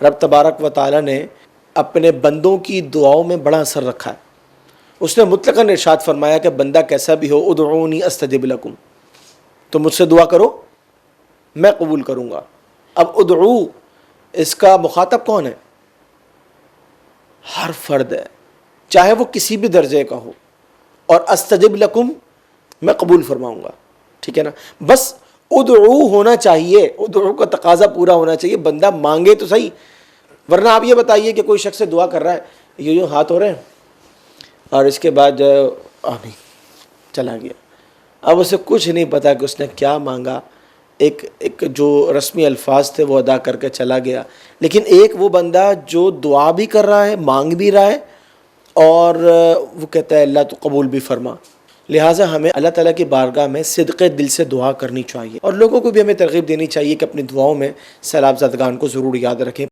रब तबारक व तआला ने अपने बंदों की दुआओं में बड़ा असर रखा है। उसने मुतलकन इरशाद फरमाया कि बंदा कैसा भी हो, उदऊनी अस्तजिब लकुम, तो मुझसे दुआ करो मैं कबूल करूँगा। अब उदऊ इसका मुखातब कौन है? हर फर्द है, चाहे वो किसी भी दर्जे का हो। और अस्तजिब लकुम मैं कबूल फरमाऊँगा, ठीक है ना। बस उदऊ होना चाहिए, उदऊ का तकाजा पूरा होना चाहिए, बंदा मांगे तो सही। वरना आप ये बताइए कि कोई शख्स से दुआ कर रहा है, यूँ हाथ हो रहे हैं और इसके बाद आमीन चला गया। अब उसे कुछ नहीं पता कि उसने क्या मांगा। एक जो रस्मी अल्फाज थे वो अदा करके चला गया। लेकिन एक वो बंदा जो दुआ भी कर रहा है, मांग भी रहा है और वो कहता है अल्लाह तो कबूल भी फरमा। लिहाजा हमें अल्लाह ताला की बारगाह में सिद्क़े दिल से दुआ करनी चाहिए और लोगों को भी हमें तरग़ीब देनी चाहिए कि अपनी दुआओं में सैलाब ज़दगान को ज़रूर याद रखें।